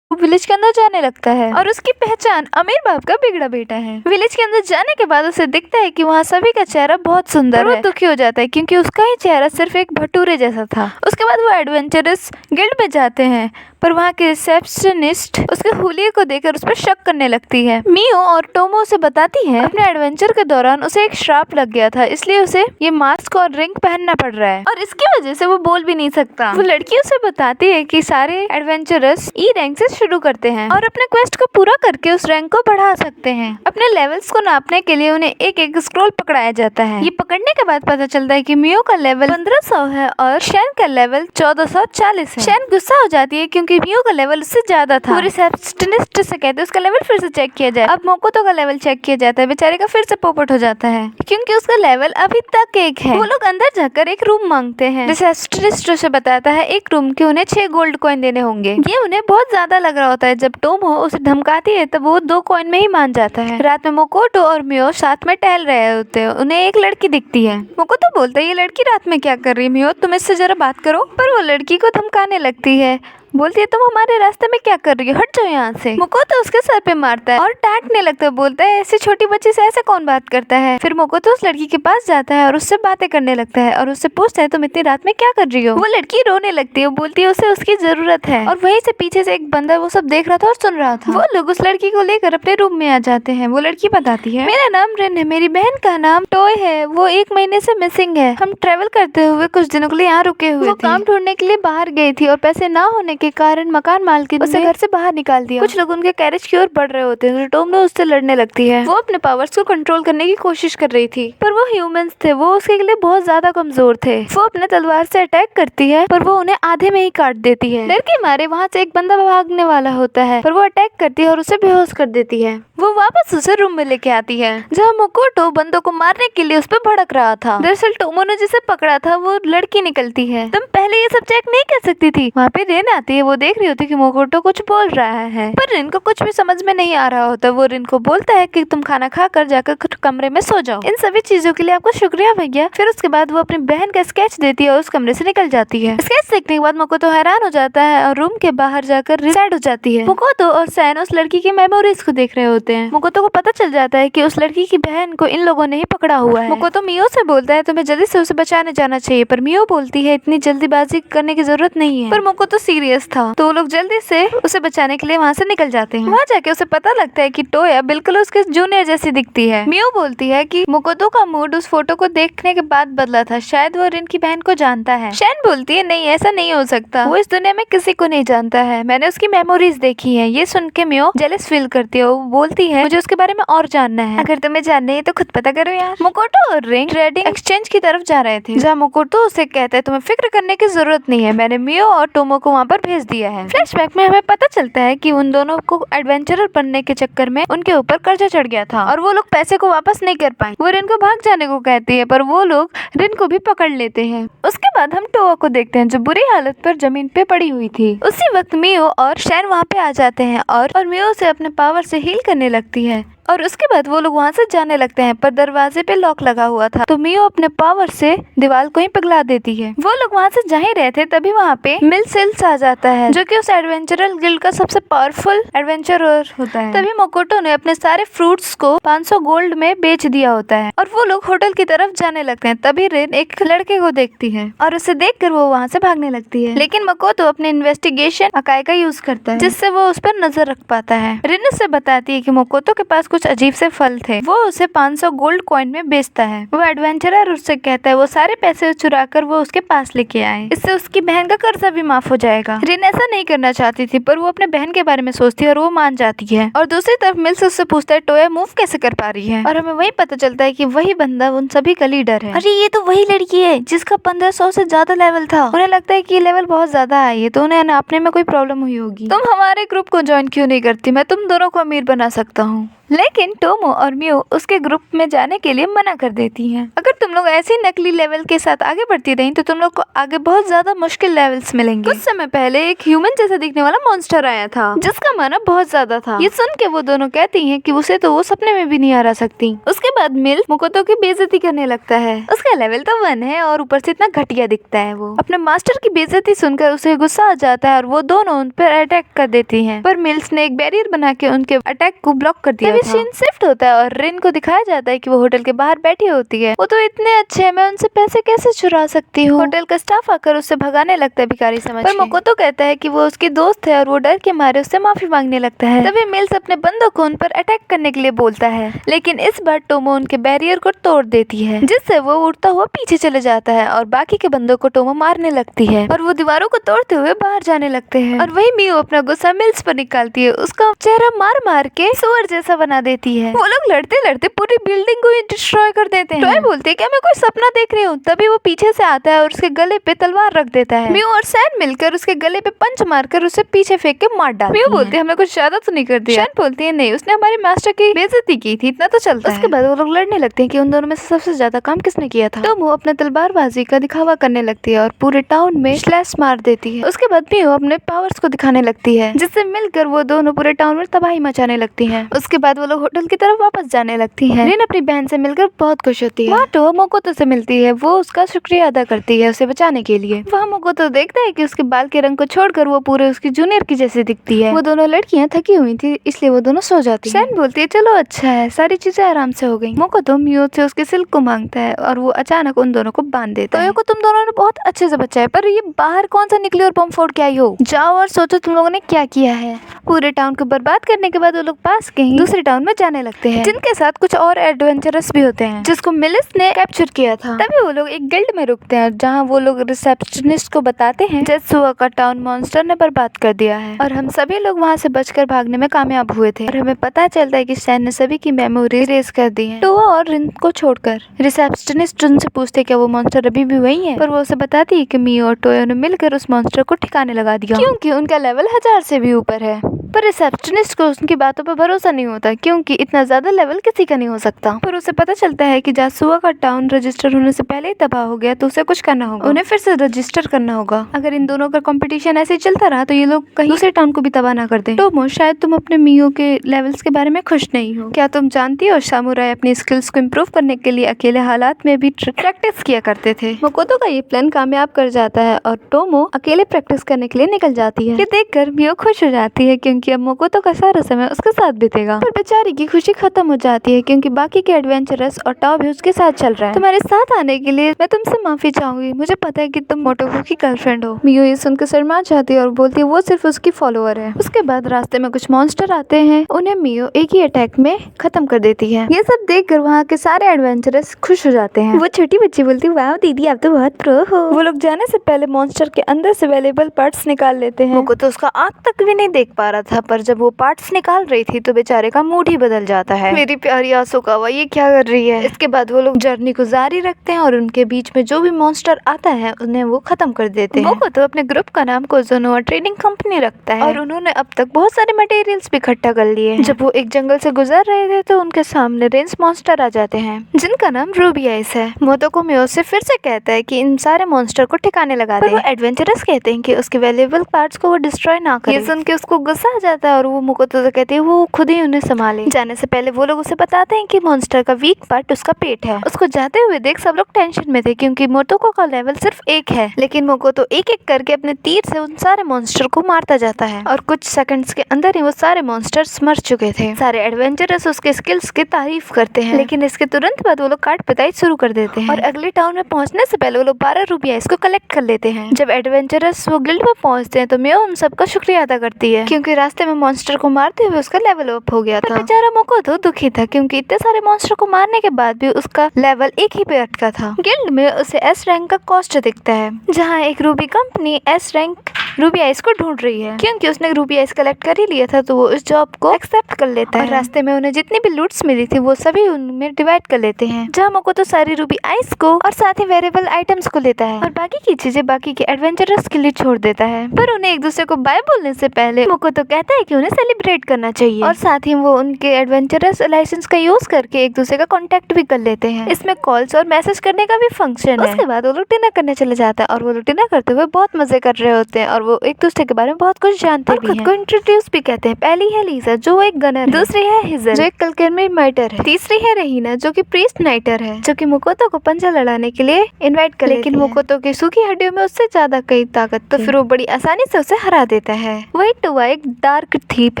विलेज के अंदर जाने लगता है और उसकी पहचान अमीर बाप का बिगड़ा बेटा है। विलेज के अंदर जाने के बाद उसे दिखता है कि वहाँ सभी का चेहरा बहुत सुंदर है। वो दुखी हो जाता है क्योंकि उसका ही चेहरा सिर्फ एक भटूरे जैसा था। उसके बाद वो एडवेंचरस गिल्ड में जाते हैं, पर वहाँ की रिसेप्शनिस्ट उसके हुलिये को देखकर उस पर शक करने लगती है। मियो और टोमो उसे बताती है अपने एडवेंचर के दौरान उसे एक श्राप लग गया था, इसलिए उसे ये मास्क और रिंग पहनना पड़ रहा है और इसकी वजह से वो बोल भी नहीं सकता। वो लड़की उसे बताती है कि सारे एडवेंचरस ई रैंक से शुरू करते हैं और अपने क्वेस्ट को पूरा करके उस रैंक को बढ़ा सकते हैं। अपने लेवल्स को नापने के लिए उन्हें एक एक स्क्रॉल पकड़ाया जाता है। ये पकड़ने के बाद पता चलता है कि मियो का लेवल 1500 है और शैन का लेवल 1440 है। शैन गुस्सा हो जाती है क्योंकि मियो का लेवल उससे ज्यादा था। वो रिसेप्शनिस्ट से कहते हैं उसका लेवल फिर से चेक किया जाए। अब मोकोतो का लेवल चेक किया जाता है, बेचारे का फिर से पोपट हो जाता है क्योंकि उसका लेवल अभी तक 1 है। वो लोग अंदर जाकर एक रूम मांगते हैं। रिसेप्शनिस्ट उसे बताता है एक रूम के उन्हें 6 गोल्ड कॉइन देने होंगे। ये उन्हें बहुत ज्यादा लग रहा होता है। जब टोमो उसे धमकाती है तब वो 2 कॉइन में ही मान जाता है। रात में मोकोतो और मियो साथ में टहल रहे होते हैं, उन्हें एक लड़की दिखती है। मोकोतो बोलता है ये लड़की रात में क्या कर रही है मियो, तुम इससे जरा बात करो। पर वो लड़की को धमकाने लगती है, बोलती है तुम हमारे रास्ते में क्या कर रही हो, हट जाओ यहाँ से। मोकोतो उसके सर पे मारता है और डांटने लगता है, बोलता है ऐसी छोटी बच्ची से ऐसे कौन बात करता है। फिर मोकोतो उस लड़की के पास जाता है और उससे बातें करने लगता है और उससे पूछता है तुम इतनी रात में क्या कर रही हो। वो लड़की रोने लगती है, बोलती है उसे उसकी जरूरत है और वहीं से पीछे से एक बंदा वो सब देख रहा था और सुन रहा था। वो लोग उस लड़की को लेकर अपने रूम में आ जाते हैं। वो लड़की बताती है मेरा नाम रिन है, मेरी बहन का नाम टॉय है, वो 1 महीने से मिसिंग है। हम ट्रेवल करते हुए कुछ दिनों के लिए यहाँ रुके हुए थे। वो काम ढूंढने के लिए बाहर गई थी और पैसे ना होने के कारण मकान मालकिन उसे घर से बाहर निकाल दिया। कुछ लोग उनके कैरेज की ओर बढ़ रहे होते हैं। टोमो उससे लड़ने लगती है। वो अपने पावर्स को कंट्रोल करने की कोशिश कर रही थी, पर वो ह्यूमंस थे, वो उसके लिए बहुत ज्यादा कमजोर थे। वो अपने तलवार से अटैक करती है पर वो उन्हें आधे में ही काट देती है। डर के मारे वहाँ से एक बंदा भागने वाला होता है, पर वो अटैक करती है और उसे बेहोश कर देती है। वो वापस उसे रूम में लेके आती है जहाँ मोकोटो बंदों को मारने के लिए उस पर भड़क रहा था। दरअसल टोमो ने जिसे पकड़ा था वो लड़की निकलती है। तुम पहले ये सब चेक नहीं कर सकती थी। वहाँ पे रेन आती है, वो देख रही होती कि मोकोटो कुछ बोल रहा है, पर रिन को कुछ भी समझ में नहीं आ रहा होता। वो रिन को बोलता है कि तुम खाना खाकर जाकर कमरे में सो जाओ। इन सभी चीजों के लिए आपको शुक्रिया भैया। फिर उसके बाद वो अपनी बहन का स्केच देती है और उस कमरे से निकल जाती है। स्केच देखने के बाद मोकोतो हैरान हो जाता है और रूम के बाहर जाकर रिसाइड हो जाती है। मोकोतो और सैन उस लड़की की मेमोरीज को देख रहे होते हैं। मोकोतो को पता चल जाता है कि उस लड़की की बहन को इन लोगों ने ही पकड़ा हुआ है। मोकोतो मियो से बोलता है तुम्हें जल्दी से उसे बचाने जाना चाहिए, पर मियो बोलती है इतनी जल्दीबाजी करने की जरूरत नहीं है। पर मोकोतो सीरियस था तो वो लोग जल्दी से उसे बचाने के लिए वहाँ से निकल जाते हैं। वहाँ जाके उसे पता लगता है कि टोया बिल्कुल उसके जूनियर जैसी दिखती है। मियो बोलती है कि मोकोतो का मूड उस फोटो को देखने के बाद बदला था, शायद वो रिन की बहन को जानता है। शैन बोलती है नहीं ऐसा नहीं हो सकता, वो इस दुनिया में किसी को नहीं जानता है, मैंने उसकी मेमोरीज देखी है। ये सुन के मियो जेलस फील करती है। वो बोलती है मुझे उसके बारे में और जानना है, अगर तुम्हें जानना है तो खुद पता करो यार। मोकोटो और रिन ट्रेडिंग एक्सचेंज की तरफ जा रहे थे जहाँ मोकोटो उसे कहता है तुम्हें फिक्र करने की जरूरत नहीं है, मैंने मियो और टोमो को वहाँ पर भेज दिया है। फ्लैशबैक में हमें पता चलता है कि उन दोनों को एडवेंचरर बनने के चक्कर में उनके ऊपर कर्जा चढ़ गया था और वो लोग पैसे को वापस नहीं कर पाए। वो रिन को भाग जाने को कहती है पर वो लोग रिन को भी पकड़ लेते हैं। उसके बाद हम टोआ को देखते हैं जो बुरी हालत पर जमीन पे पड़ी हुई थी। उसी वक्त मियो और शैन वहाँ पे आ जाते हैं और मियो उसे अपने पावर से हील करने लगती है और उसके बाद वो लोग वहाँ से जाने लगते हैं, पर दरवाजे पे लॉक लगा हुआ था तो मियो अपने पावर से दीवार को ही पिघला देती है। वो लोग वहाँ से जा ही रहे थे तभी वहाँ पे मिलसेल्स आ जाता है, जो कि उस एडवेंचरर गिल्ड का सबसे पावरफुल एडवेंचरर होता है। तभी मोकोटो ने अपने सारे फ्रूट्स को 500 गोल्ड में बेच दिया होता है और वो लोग होटल की तरफ जाने लगते हैं। तभी रिन एक लड़के को देखती है और उसे देखकर वो वहाँ से भागने लगती है, लेकिन मोकोटो अपने इन्वेस्टिगेशन अकाई का यूज करता है जिससे वो उस पर नजर रख पाता है। रिन उसे बताती है कि मोकोटो के पास कुछ अजीब से फल थे, वो उसे 500 गोल्ड कॉइन में बेचता है। वो एडवेंचरर उससे कहता है वो सारे पैसे चुरा कर वो उसके पास लेके आए, इससे उसकी बहन का कर्जा भी माफ हो जाएगा। रिन ऐसा नहीं करना चाहती थी पर वो अपने बहन के बारे में सोचती है और वो मान जाती है। और दूसरी तरफ मिल्स उससे पूछता है टोया मूव कैसे कर पा रही है, और हमें वही पता चलता है कि वही बंदा उन सभी का लीडर है। अरे ये तो वही लड़की है जिसका 1500 से ज्यादा लेवल था। उन्हें लगता है कि ये लेवल बहुत ज्यादा है, तो उन्हें नापने में कोई प्रॉब्लम हुई होगी। तुम हमारे ग्रुप को ज्वाइन क्यों नहीं करती, मैं तुम दोनों को अमीर बना सकता हूँ। लेकिन टोमो और मियो उसके ग्रुप में जाने के लिए मना कर देती हैं। अगर तुम लोग ऐसी नकली लेवल के साथ आगे बढ़ती रही तो तुम लोग को आगे बहुत ज्यादा मुश्किल लेवल्स मिलेंगे। कुछ समय पहले एक ह्यूमन जैसा दिखने वाला मॉन्स्टर आया था जिसका माना बहुत ज्यादा था। ये सुन के वो दोनों कहती हैं कि उसे तो वो सपने में भी नहीं हरा सकती। उसके बाद मिल मोकोतो की बेइज्जती करने लगता है। उसका लेवल तो 1 है और ऊपर से इतना घटिया दिखता है। वो अपने मास्टर की बेइज्जती सुनकर उसे गुस्सा आ जाता है और वो दोनों उन पर अटैक कर देती हैं। पर मिल्स ने एक बैरियर बना के उनके अटैक को ब्लॉक कर दिया। सीन शिफ्ट होता है और रिन को दिखाया जाता है कि वो होटल के बाहर बैठी होती है। वो तो इतने अच्छे हैं, मैं उनसे पैसे कैसे चुरा सकती हूँ। होटल का स्टाफ आकर उससे भगाने लगता है भिखारी समझ पर मोकोतो कहता है कि वो उसकी दोस्त है और वो डर के मारे उससे माफी मांगने लगता है। तभी मिल्स अपने बंदों को उन पर अटैक करने के लिए बोलता है, लेकिन इस बार टोमो उनके बैरियर को तोड़ देती है जिससे वो उड़ता हुआ पीछे चले जाता है और बाकी के बंदों को टोमो मारने लगती है और वो दीवारों को तोड़ते हुए बाहर जाने लगते हैं। और वही मियो अपना गुस्सा मिल्स पर निकालती है, उसका चेहरा मार मार के सुअर जैसा बना देती है। वो लोग लड़ते लड़ते पूरी बिल्डिंग को ही डिस्ट्रॉय कर देते हैं। टॉय बोलते हैं क्या मैं कोई सपना देख रही हूँ। तभी वो पीछे से आता है और उसके गले पे तलवार रख देता है। मियो और सैन मिलकर उसके गले पे पंच मारकर उसे पीछे फेंक के मार डालते हैं। मियो बोलते हैं हमने कुछ ज्यादा तो नहीं कर दिया। सैन बोलती है नहीं, उसने हमारे मास्टर की बेइज्जती की थी, इतना तो चलता है। उसके बाद वो लोग लड़ने लगते हैं कि उन दोनों में से सबसे ज्यादा काम किसने किया था। तो वो अपने तलवारबाजी का दिखावा करने लगती है और पूरे टाउन में स्लैश मार देती है। उसके बाद मियो अपने पावर्स को दिखाने लगती है जिससे मिलकर वो दोनों पूरे टाउन में तबाही मचाने लगती है। उसके बाद वो लोग होटल की तरफ वापस जाने लगती है। रिन अपनी बहन से मिलकर बहुत खुश होती है। वहाँ टो मोकोतो से मिलती है, वो उसका शुक्रिया अदा करती है उसे बचाने के लिए। वहाँ मोकोतो देखता है कि उसके बाल के रंग को छोड़कर वो पूरे उसकी जूनियर की जैसी दिखती है। वो दोनों लड़कियाँ थकी हुई थी इसलिए वो दोनों सो जाती हैं। सैन बोलती है चलो अच्छा है, सारी चीजें आराम से हो गई। मोकोतो मियो से उसके सिल्क को मांगता है और वो अचानक उन दोनों को बांध देता है। को तुम दोनों ने बहुत अच्छे से बचाया, पर ये बाहर कौन सा निकली और बम फोड़ के आई हो। जाओ और सोचो तुम लोगों ने क्या किया है। पूरे टाउन को बर्बाद करने के बाद वो लोग पास कहीं दूसरे टाउन में जाने लगते हैं जिनके साथ कुछ और एडवेंचरस भी होते हैं जिसको मिलिस ने कैप्चर किया था। तभी वो लोग एक गिल्ड में रुकते हैं जहाँ वो लोग रिसेप्शनिस्ट को बताते हैं जेत्सुआ का टाउन मॉन्स्टर ने बर्बाद कर दिया है और हम सभी लोग वहाँ से बचकर भागने में कामयाब हुए थे। और हमें पता चलता है कि सैन ने सभी की मेमोरी इरेज कर दी है। टोआ और रिन को छोड़कर रिसेप्शनिस्ट उनसे पूछते क्या वो मॉन्स्टर अभी भी वही है, पर वो उसे बताती है कि मियो और टोया ने मिलकर उस मॉन्स्टर को ठिकाने लगा दिया क्योंकि उनका लेवल 1000 से भी ऊपर है। पर रिसेप्शनिस्ट को उनकी बातों पर भरोसा नहीं होता क्योंकि इतना ज्यादा लेवल किसी का नहीं हो सकता। पर उसे पता चलता है कि जेत्सुआ का टाउन रजिस्टर होने से पहले ही तबाह हो गया तो उसे कुछ करना होगा, उन्हें फिर से रजिस्टर करना होगा। अगर इन दोनों का कंपटीशन ऐसे चलता रहा तो ये लोग कहीं दूसरे टाउन को भी तबाह ना कर दें। टोमो शायद तुम अपने मियो के लेवल्स के बारे में खुश नहीं हो। क्या तुम जानती हो सामुराई अपनी स्किल्स को इम्प्रूव करने के लिए अकेले हालात में भी प्रैक्टिस किया करते थे। मोकोतो का ये प्लान कामयाब कर जाता है और टोमो अकेले प्रैक्टिस करने के लिए निकल जाती है। ये देखकर मियो खुश हो जाती है क्योंकि अब मोकोतो का सारा समय उसके साथ बीतेगा। पर बेचारी की खुशी खत्म हो जाती है क्योंकि बाकी के एडवेंचरस और टाओ भी उसके साथ चल रहा है। तुम्हारे साथ आने के लिए मैं तुमसे माफी चाहूंगी, मुझे पता है कि तुम मोटोको की गर्लफ्रेंड हो। मियो ये सुनकर शर्मा जाती है और बोलती है वो सिर्फ उसकी फॉलोअर है। उसके बाद रास्ते में कुछ मॉन्स्टर आते हैं, उन्हें मियो एक ही अटैक में खत्म कर देती है। ये सब देखकर वहाँ के सारे एडवेंचरस खुश हो जाते हैं। वो छोटी बच्ची बोलती है वाह दीदी आप तो बहुत प्रो हो। वो लोग जाने से पहले मॉन्स्टर के अंदर से वैल्यूएबल पार्ट्स निकाल लेते हैं। मोको तो उसका आँख तक भी नहीं देख पा रहा था, पर जब वो पार्ट्स निकाल रही थी तो बेचारे का मूड ही बदल जाता है। मेरी प्यारी आसोकावा ये क्या कर रही है। इसके बाद वो लोग जर्नी को जारी रखते हैं और उनके बीच में जो भी मॉन्स्टर आता है उन्हें वो खत्म कर देते हैं। मोको तो अपने ग्रुप का नाम कोज़ोनोआ ट्रेडिंग कंपनी रखता है और उन्होंने अब तक बहुत सारे मटेरियल्स भी इकट्ठा कर लिए हैं। जब वो एक जंगल से गुजर रहे थे तो उनके सामने रेंज मॉन्स्टर आ जाते हैं जिनका नाम रूबी आइस है। मोटोको मियो से फिर से कहता है कि इन सारे मॉन्स्टर को ठिकाने लगा दे। वो एडवेंचरस कहते हैं कि उसके वैल्यूएबल पार्ट्स को वो डिस्ट्रॉय ना करे। ये सुन के उसको गुस्सा आ जाता है और वो मोकोतो से कहती है वो खुद ही उन्हें संभाले। जाने से पहले वो लोग उसे बताते हैं कि मॉन्स्टर का वीक पार्ट उसका पेट है। उसको जाते हुए देख सब लोग टेंशन में थे क्योंकि मोटोको का लेवल सिर्फ 1 है, लेकिन मोकोतो एक एक करके अपने तीर से उन सारे मॉन्स्टर को मारता जाता है और कुछ सेकंड्स के अंदर ही वो सारे मॉन्स्टर्स मर चुके थे। सारे एडवेंचरर्स उसके स्किल्स की तारीफ करते हैं, लेकिन इसके तुरंत बाद वो लोग काट पिटाई शुरू कर देते हैं और अगले टाउन में पहुंचने से पहले वो लोग 12 रुपया इसको कलेक्ट कर लेते हैं। जब एडवेंचरर्स वो गिल्ड में पहुंचते हैं तो मियो उन सबका शुक्रिया अदा करती है क्योंकि रास्ते में मॉन्स्टर को मारते हुए उसका लेवल अप हो गया था। बेचारा मोकोतो दुखी था क्योंकि इतने सारे मॉन्स्टर को मारने के बाद भी उसका लेवल 1 ही पे अटका था। गिल्ड में उसे एस रैंक का कॉस्ट दिखता है जहाँ एक Ruby company S rank Ruby ice को ढूंढ रही है। क्योंकि उसने रूबी आइस कलेक्ट कर ही लिया था तो वो उस जॉब को एक्सेप्ट कर लेता है और रास्ते में उन्हें जितनी भी लूट्स मिली थी वो सभी उनमें डिवाइड कर लेते हैं, जहाँ मोकोतो सारी रूबी आइस को और साथ ही वेरिएबल आइटम्स को लेता है और बाकी की चीजें बाकी के एडवेंचरर्स के लिए छोड़ देता है। पर उन्हें एक दूसरे को बाय बोलने से पहले मोकोतो कहता है कि उन्हें सेलिब्रेट करना चाहिए और साथ ही वो उनके एडवेंचरर्स लाइसेंस का यूज करके एक दूसरे का कॉन्टेक्ट भी कर लेते हैं। इसमें कॉल्स और मैसेज करने का भी फंक्शन है। उसके बाद वो लोग डिनर करने चले जाते हैं और वो लोग डिनर करते हुए बहुत मजे कर रहे होते हैं और वो एक दूसरे के बारे में बहुत कुछ जानते भी हैं। खुद को इंट्रोड्यूस भी कहते हैं। पहली है लीजा जो एक गनर है, दूसरी है हिजल जो एक कलकर्मी माइटर है, तीसरी है रहीना जो कि प्रीस्ट नाइटर है जो कि मोकोतो को पंजा लड़ाने के लिए इनवाइट कर लेकिन मोकोतो की सूखी हड्डियों में उससे ज्यादा कई ताकत तो फिर वो बड़ी आसानी से उसे हरा देता है। वही टोवा एक डार्क थीप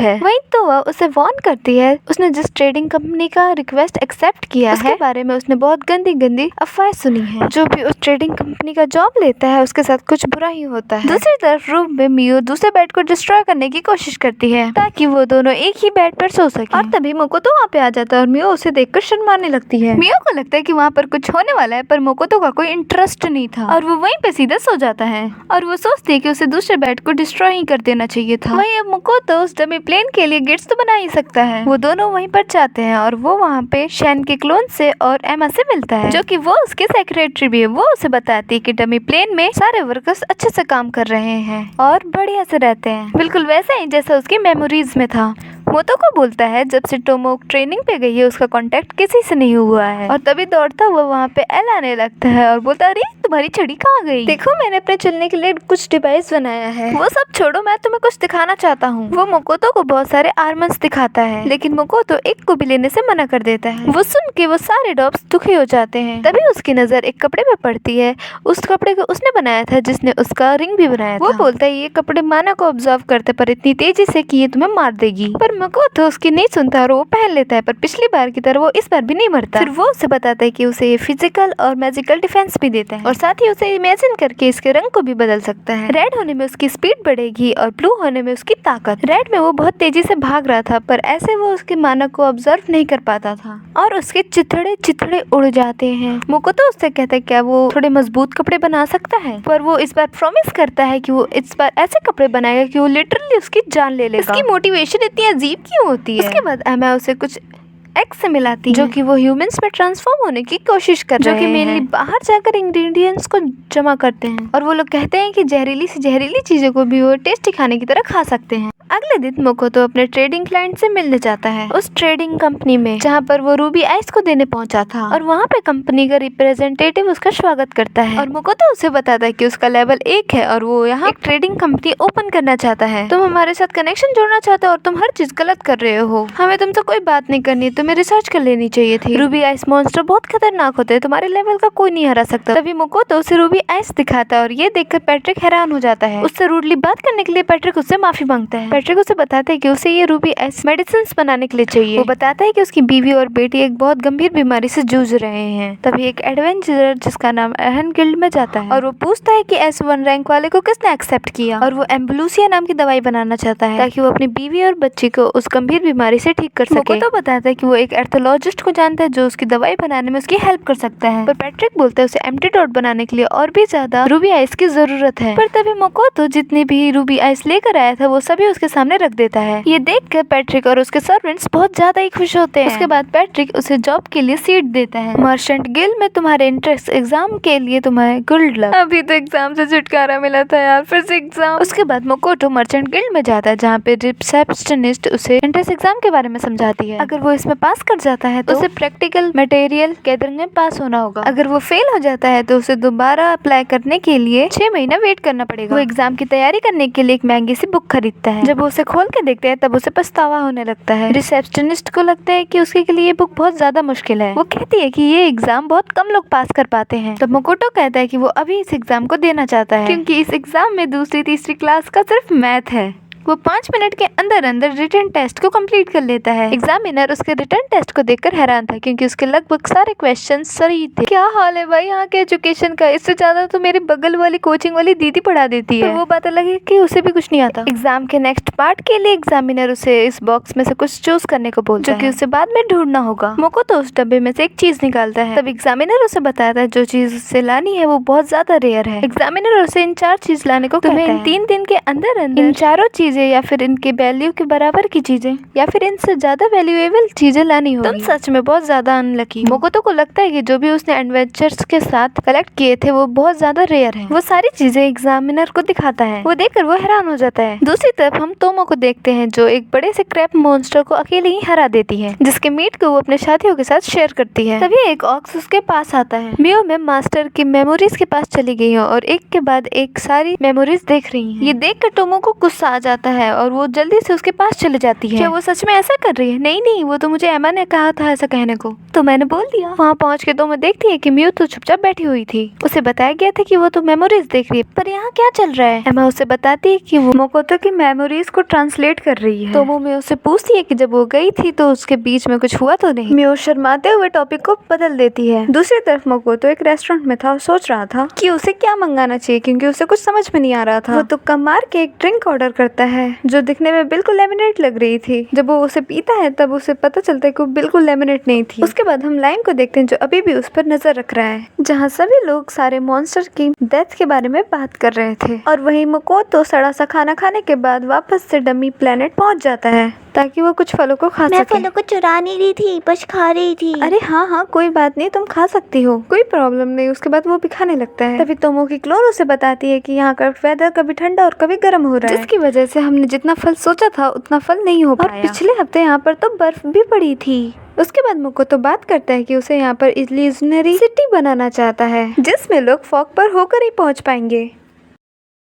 है। वही टोवा उसे वार्न करती है उसने जिस ट्रेडिंग कंपनी का रिक्वेस्ट एक्सेप्ट किया है उसके बारे में उसने बहुत गंदी गंदी अफवाह सुनी है। जो भी उस ट्रेडिंग कंपनी का जॉब लेता है उसके साथ कुछ बुरा ही होता है। दूसरी तरफ रूम में मियो दूसरे बेड को डिस्ट्रॉय करने की कोशिश करती है ताकि वो दोनों एक ही बेड पर सो सके और तभी मोकोतो वहाँ पे आ जाता है और मियो उसे देखकर शर्माने लगती है। मियो को लगता है कि वहाँ पर कुछ होने वाला है पर मोकोतो का कोई इंटरेस्ट नहीं था और वो वहीं पे सीधा सो जाता है और वो सोचती है कि उसे दूसरे बेड को डिस्ट्रॉय ही कर देना चाहिए था। वहीं अब मोकोतो उस डमी प्लेन के लिए गेट्स तो बना ही सकता है। वो दोनों वहीं पर जाते हैं और वो वहाँ पे शैन के क्लोन से और एमा से मिलता है जो कि वो उसके सेक्रेटरी भी है। वो उसे बताती है कि डमी प्लेन में सारे वर्कर्स अच्छे से काम कर रहे हैं और बढ़िया से रहते हैं, बिल्कुल वैसा ही जैसा उसकी मेमोरीज में था। मोटोको बोलता है जब से टोमोक ट्रेनिंग पे गई है उसका कांटेक्ट किसी से नहीं हुआ है और तभी दौड़ता हुआ वहाँ पे एल आने लगता है और बोलता है अरे तुम्हारी छड़ी कहाँ गई? देखो मैंने अपने चलने के लिए कुछ डिवाइस बनाया है। वो सब छोड़ो मैं तुम्हें कुछ दिखाना चाहता हूँ। वो मोकोतो को बहुत सारे आर्मर्स दिखाता है लेकिन मोकोतो एक को भी लेने से मना कर देता है। वो सुन के वो सारे डॉग्स दुखी हो जाते हैं। तभी उसकी नजर एक कपड़े पे पड़ती है। उस कपड़े को उसने बनाया था जिसने उसका रिंग भी बनाया था। वो बोलता है ये कपड़े माना को ऑब्जर्व करते पर इतनी तेजी से कि ये तुम्हें मार देगी। पर मोकोतो उसकी नहीं सुनता और वो पहन लेता है पर पिछली बार की तरह वो इस बार भी नहीं मरता। फिर वो उसे बताता है कि उसे ये फिजिकल और मैजिकल डिफेंस भी देता है और साथ ही उसे इमेजिन करके इसके रंग को भी बदल सकता है। रेड होने में उसकी स्पीड बढ़ेगी और ब्लू होने में उसकी ताकत। रेड में वो बहुत तेजी से भाग रहा था पर ऐसे वो उसके मानक को ऑब्जर्व नहीं कर पाता था और उसके चिथड़े चिथड़े उड़ जाते हैं। मोकोतो उससे कहता है क्या वो थोड़े मजबूत कपड़े बना सकता है पर वो इस बार प्रॉमिस करता है कि वो इस बार ऐसे कपड़े बनाएगा कि वो लिटरली उसकी जान ले लेगा। इसकी मोटिवेशन इतनी अजीब क्यों होती है? उसके बाद एमा उसे कुछ एक्स से मिलाती है जो कि वो ह्यूमंस में ट्रांसफॉर्म होने की कोशिश कर रहे हैं जो कि मेनली बाहर जाकर इंग्रेडिएंट्स को जमा करते हैं और वो लोग कहते हैं कि जहरीली से जहरीली चीजों को भी वो टेस्टी खाने की तरह खा सकते हैं। अगले दिन मोकोतो अपने ट्रेडिंग क्लाइंट से मिलने जाता है उस ट्रेडिंग कंपनी में जहाँ पर वो रूबी आइस को देने पहुंचा था और वहाँ पे कंपनी का रिप्रेजेंटेटिव उसका स्वागत करता है और मोकोतो उसे बताता है कि उसका लेवल 1 है और वो यहाँ एक ट्रेडिंग कंपनी ओपन करना चाहता है। तुम हमारे साथ कनेक्शन जोड़ना चाहते हो और तुम हर चीज गलत कर रहे हो। हमें तुमसे कोई बात नहीं करनी, तुम्हें रिसर्च कर लेनी चाहिए थी। रूबी आइस मॉन्स्टर बहुत खतरनाक होते हैं, तुम्हारे लेवल का कोई नहीं हरा सकता। तभी मोकोतो उसे रूबी आइस दिखाता है और ये देखकर पैट्रिक हैरान हो जाता है। उससे रूडली बात करने के लिए पैट्रिक उससे माफी मांगता है। पैट्रिक उसे बताता है कि उसे ये रूबी आइस मेडिसिन बनाने के लिए चाहिए। वो बताता है कि उसकी बीवी और बेटी एक बहुत गंभीर बीमारी से जूझ रहे हैं। तभी एक एडवेंचरर जिसका नाम एहन गिल्ड में जाता है और वो पूछता है कि S1 रैंक वाले को किसने एक्सेप्ट किया और वो एम्बुलूसिया नाम की दवाई बनाना चाहता है ताकि वो अपनी बीवी और बच्ची को उस गंभीर बीमारी से ठीक कर सके। तो बताता है कि वो एक एर्थोलॉजिस्ट को जानता है जो उसकी दवाई बनाने में उसकी हेल्प कर सकता है। पर पैट्रिक बोलता है उसे एंटीडोट बनाने के लिए और भी ज्यादा रूबी आइस की जरूरत है। पर तभी मोकोतो जितनी भी रूबी आइस लेकर आया था वो सभी उसके सामने रख देता है। ये देखकर पैट्रिक और उसके सर्वेंट्स बहुत ज्यादा ही खुश होते हैं। उसके बाद पैट्रिक उसे जॉब के लिए सीट देता है। मर्चेंट गिल्ड में तुम्हारे एंट्रेंस एग्जाम के लिए तुम्हारे गुड लक। अभी तो एग्जाम से छुटकारा मिला था यार, फिर से एग्जाम। उसके बाद मोकोतो मर्चेंट गिल्ड में जाता है जहाँ पे रिसेप्शनिस्ट उसे एंट्रेंस एग्जाम के बारे में समझाती है। अगर वो इसमें पास कर जाता है तो उसे प्रैक्टिकल मटेरियल गैदरिंग में पास होना होगा। अगर वो फेल हो जाता है तो उसे दोबारा अप्लाई करने के लिए 6 महीना वेट करना पड़ेगा। वो एग्जाम की तैयारी करने के लिए एक महंगी सी बुक खरीदता है। जब वो उसे खोल के देखते हैं तब उसे पछतावा होने लगता है। रिसेप्शनिस्ट को लगता है कि उसके लिए ये बुक बहुत ज्यादा मुश्किल है। वो कहती है कि ये एग्जाम बहुत कम लोग पास कर पाते हैं। तब मकोटो कहता है कि वो अभी इस एग्जाम को देना चाहता है क्योंकि इस एग्जाम में दूसरी तीसरी क्लास का सिर्फ मैथ है। वो 5 मिनट के अंदर अंदर रिटन टेस्ट को कंप्लीट कर लेता है। एग्जामिनर उसके रिटन टेस्ट को देखकर हैरान था क्योंकि उसके लगभग सारे क्वेश्चन सही थे। क्या हाल है भाई यहाँ के एजुकेशन का, इससे ज्यादा तो मेरे बगल वाली कोचिंग वाली दीदी पढ़ा देती है। तो वो बात अलग है कि उसे भी कुछ नहीं आता। एग्जाम के नेक्स्ट पार्ट के लिए एग्जामिनर उसे इस बॉक्स में से कुछ चूज करने को बोलता है जो कि उसे बाद में ढूंढना होगा। मोको तो उस डब्बे में से एक चीज निकालता है। तब एग्जामिनर उसे बताता है जो चीज उससे लानी है वो बहुत ज्यादा रेयर है। एग्जामिनर उसे इन 4 चीज लाने को कहता है। तुम्हें इन 3 दिन के अंदर अंदर इन चारों चीजें या फिर इनके वैल्यू के बराबर की चीजें या फिर इनसे ज्यादा वैल्यूएबल चीजें लानी होगी। तुम सच में बहुत ज्यादा अनलकी। मोकोतो को लगता है कि जो भी उसने एडवेंचर्स के साथ कलेक्ट किए थे वो बहुत ज्यादा रेयर हैं। वो सारी चीजें एग्जामिनर को दिखाता है। वो देखकर वो हैरान हो जाता है। दूसरी तरफ हम तोमो को देखते हैं जो एक बड़े से क्रैप मॉन्स्टर को अकेले ही हरा देती है जिसके मीट को वो अपने साथियों के साथ शेयर करती है। तभी एक ऑक्स उसके पास आता है। मियो में मास्टर की मेमोरीज के पास चली गई है और एक के बाद एक सारी मेमोरीज देख रही है। ये देखकर तोमो को गुस्सा आ जाता है और वो जल्दी से उसके पास चले जाती है। क्या वो सच में ऐसा कर रही है? नहीं, वो तो मुझे एमा ने कहा था ऐसा कहने को, तो मैंने बोल दिया। वहाँ पहुँच के तो मैं देखती है कि मियो तो चुपचाप बैठी हुई थी। उसे बताया गया था कि वो तो मेमोरीज देख रही है, पर यहाँ क्या चल रहा है? एमा उसे बताती है कि वो मोकोतो की मेमोरीज को ट्रांसलेट कर रही है। तो वो मियो से पूछती है कि जब वो गई थी तो उसके बीच में कुछ हुआ तो नहीं। मियो शर्माते हुए टॉपिक को बदल देती है। दूसरी तरफ मोकोतो एक रेस्टोरेंट में था और सोच रहा था कि उसे क्या मंगाना चाहिए क्योंकि उसे कुछ समझ में नहीं आ रहा था। वो तुक्का मार के एक ड्रिंक ऑर्डर करता है जो दिखने में बिल्कुल लेमनेड लग रही थी। जब वो उसे पीता है तब उसे पता चलता है कि वो बिल्कुल लेमनेड नहीं थी। उसके बाद हम लाइम को देखते हैं जो अभी भी उस पर नजर रख रहा है जहाँ सभी लोग सारे मॉन्स्टर की डेथ के बारे में बात कर रहे थे। और वही मोकोतो सड़ा सा खाना खाने के बाद वापस से डमी प्लेनेट पहुँच जाता है ताकि वो कुछ फलों को खा सके। मैं फलों को चुरा नहीं रही थी, बस खा रही थी। अरे हाँ, कोई बात नहीं, तुम खा सकती हो, कोई प्रॉब्लम नहीं। उसके बाद वो भी खाने लगता है। तभी तोमो की क्लोन उसे बताती है कि यहाँ का वेदर कभी ठंडा और कभी गर्म हो रहा है जिसकी वजह से हमने जितना फल सोचा था उतना फल नहीं हो पाया। और पिछले हफ्ते यहाँ पर तो बर्फ भी पड़ी थी। उसके बाद मोकोतो बात करता है कि उसे यहाँ पर इल्यूजनरी सिटी बनाना चाहता है जिसमें लोग फॉग पर होकर ही पहुँच पाएंगे।